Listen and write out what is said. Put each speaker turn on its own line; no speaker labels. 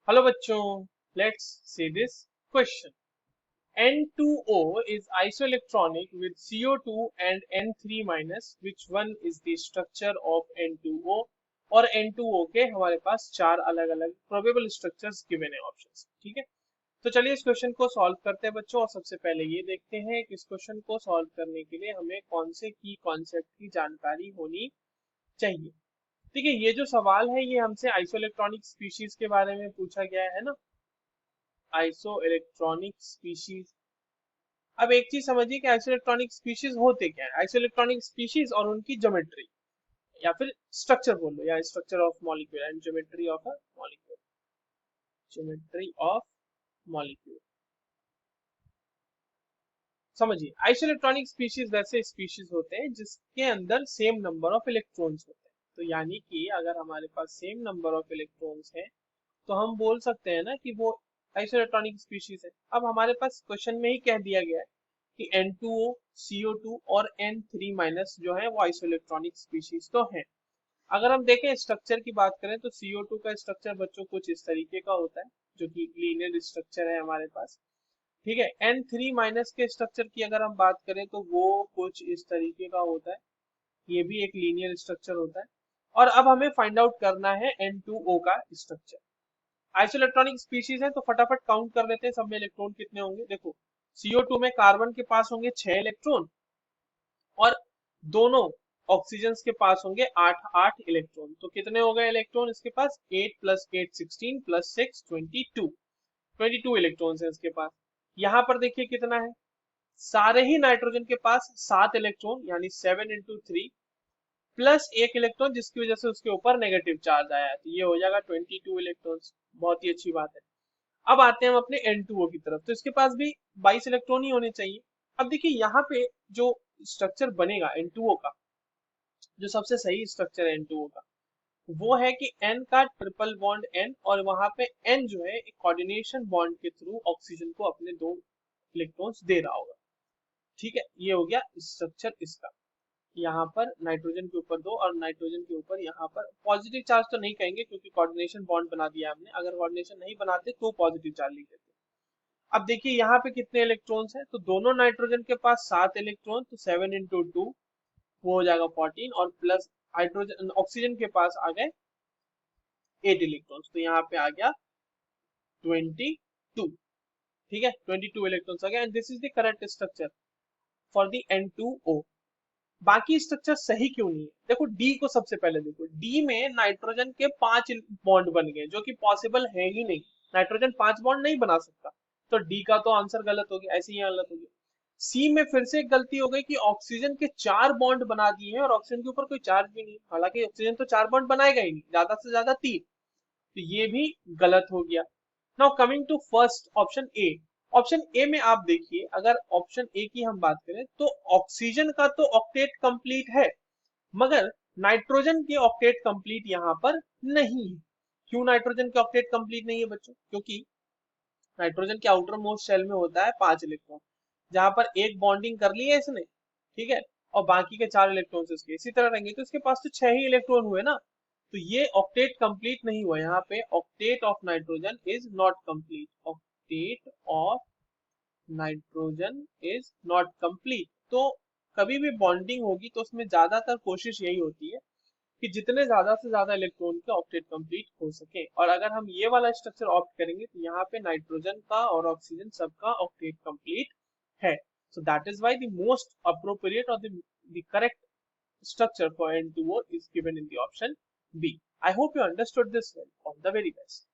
Hello बच्चों, let's see this question. N2O is isoelectronic with CO2 and N3 minus. Which one is the structure of N2O? और N2O के हमारे पास चार अलग अलग प्रोबेबल स्ट्रक्चर्स गिवन है ऑप्शंस. ठीक है, तो चलिए इस क्वेश्चन को सॉल्व करते हैं बच्चों. और सबसे पहले ये देखते हैं कि इस क्वेश्चन को सॉल्व करने के लिए हमें कौन से की कॉन्सेप्ट की जानकारी होनी चाहिए. ठीक है, ये जो सवाल है ये हमसे आइसोइलेक्ट्रॉनिक स्पीशीज के बारे में पूछा गया है ना. Iso electronic species. अब एक चीज समझिए कि आइसो इलेक्ट्रॉनिक स्पीशीज होते क्या है. आइसो इलेक्ट्रॉनिक स्पीशीज और उनकी ज्योमेट्री या फिर स्ट्रक्चर बोल लो, या structure of molecule and geometry of a molecule. Geometry of molecule समझिए. आइसो इलेक्ट्रॉनिक स्पीशीज वैसे स्पीशीज होते हैं जिसके अंदर सेम नंबर ऑफ इलेक्ट्रॉन्स होते हैं. तो यानी कि अगर हमारे पास सेम नंबर ऑफ इलेक्ट्रॉन्स है तो हम बोल सकते हैं ना कि वो आइसो इलेक्ट्रॉनिक स्पीशीज है. अब हमारे पास क्वेश्चन में ही कह दिया गया है कि N2O, CO2 और N3 माइनस जो है वो आइसोइलेक्ट्रॉनिक स्पीशीज तो है. अगर हम देखें स्ट्रक्चर की बात करें तो CO2 का स्ट्रक्चर बच्चों कुछ इस तरीके का होता है जो कि लीनियर स्ट्रक्चर है हमारे पास. ठीक है, N3 माइनस के स्ट्रक्चर की अगर हम बात करें तो वो कुछ इस तरीके का होता है. ये भी एक लीनियर स्ट्रक्चर होता है. और अब हमें फाइंड आउट करना है N2O का स्ट्रक्चर. आइसोइलेक्ट्रॉनिक स्पीशीज है तो फटाफट काउंट कर लेते हैं सब में इलेक्ट्रॉन कितने होंगे. देखो, CO2 में कार्बन के पास होंगे 6 इलेक्ट्रॉन और दोनों ऑक्सीजन के पास होंगे 8 इलेक्ट्रॉन. तो कितने हो गए इलेक्ट्रॉन इसके पास? 8 + 8 16 + 6 22 इलेक्ट्रॉन्स है इसके पास. यहाँ पर देखिए कितना है, सारे ही नाइट्रोजन के पास 7 इलेक्ट्रॉन यानी 7 × 3 प्लस एक इलेक्ट्रॉन जिसकी वजह से उसके ऊपर नेगेटिव चार्ज आया है. तो ये हो जाएगा 22 इलेक्ट्रॉन्स. बहुत ही अच्छी बात है. अब आते हैं हम अपने N2O की तरफ. तो इसके पास भी 22 इलेक्ट्रॉन ही होने चाहिए. अब देखिए यहाँ पे जो स्ट्रक्चर बनेगा N2O का, जो सबसे सही स्ट्रक्चर है N2O का, वो है कि N का ट्रिपल बॉन्ड N और वहां पे N जो है एक कोऑर्डिनेशन बॉन्ड के थ्रू ऑक्सीजन को अपने 2 इलेक्ट्रॉन्स दे रहा होगा. ठीक है, ये हो गया स्ट्रक्चर इसका. यहाँ पर नाइट्रोजन के ऊपर 2 और नाइट्रोजन के ऊपर यहाँ पर पॉजिटिव चार्ज तो नहीं कहेंगे क्योंकि कोऑर्डिनेशन बॉन्ड बना दिया हमने. अगर कोऑर्डिनेशन नहीं बनाते तो पॉजिटिव चार्ज लिख देते. अब देखिए यहाँ पे कितने इलेक्ट्रॉन्स हैं. तो दोनों नाइट्रोजन के पास 7 इलेक्ट्रॉन, तो 7 × 2 वो हो जाएगा 14 और प्लस हाइड्रोजन ऑक्सीजन के पास आ गए 8 इलेक्ट्रॉन्स. तो यहाँ पे आ गया 22. ठीक है, 22 इलेक्ट्रॉन्स आ गया and this is the correct structure for the N2O. बाकी स्ट्रक्चर सही क्यों नहीं है? देखो डी को सबसे पहले देखो. डी में नाइट्रोजन के 5 बॉन्ड बन गए जो कि पॉसिबल है ही नहीं. नाइट्रोजन 5 बॉन्ड नहीं बना सकता. तो डी का तो आंसर गलत हो गया, ऐसे ही गलत हो गया. सी में फिर से एक गलती हो गई कि ऑक्सीजन के 4 बॉन्ड बना दिए हैं और ऑक्सीजन के ऊपर कोई चार्ज भी नहीं. हालांकि ऑक्सीजन तो 4 बॉन्ड बनाएगा ही नहीं, ज्यादा से ज्यादा 3. तो ये भी गलत हो गया. Now coming to first option A. Option A में आप देखिए, अगर ऑप्शन ए की हम बात करें तो ऑक्सीजन का तो ऑक्टेट कंप्लीट है मगर नाइट्रोजन के ऑक्टेट कंप्लीट यहाँ पर नहीं है. क्यों नाइट्रोजन के ऑक्टेट कंप्लीट नहीं है बच्चों? क्योंकि नाइट्रोजन के आउटर मोस्ट शेल में होता है 5 इलेक्ट्रॉन, जहां पर एक बॉन्डिंग कर ली है इसने. ठीक है, और बाकी के 4 इलेक्ट्रॉन इसके इसी तरह रहेंगे. तो इसके पास तो 6 ही इलेक्ट्रॉन हुए ना. तो ये ऑक्टेट कंप्लीट नहीं हुआ. यहाँ पे octet of nitrogen is not complete. Octet of nitrogen is not complete. तो कभी भी बॉन्डिंग होगी तो उसमें ज्यादातर कोशिश यही होती है कि जितने ज्यादा से ज्यादा इलेक्ट्रॉन के ऑक्टेट कंप्लीट हो सके. और अगर हम ये वाला स्ट्रक्चर ऑप्ट करेंगे तो यहाँ पे नाइट्रोजन का और ऑक्सीजन सबका ऑक्टेट कंप्लीट है. So that is why the most appropriate or the correct structure for N2O is given in the option B. I hope you understood this well. All the very best.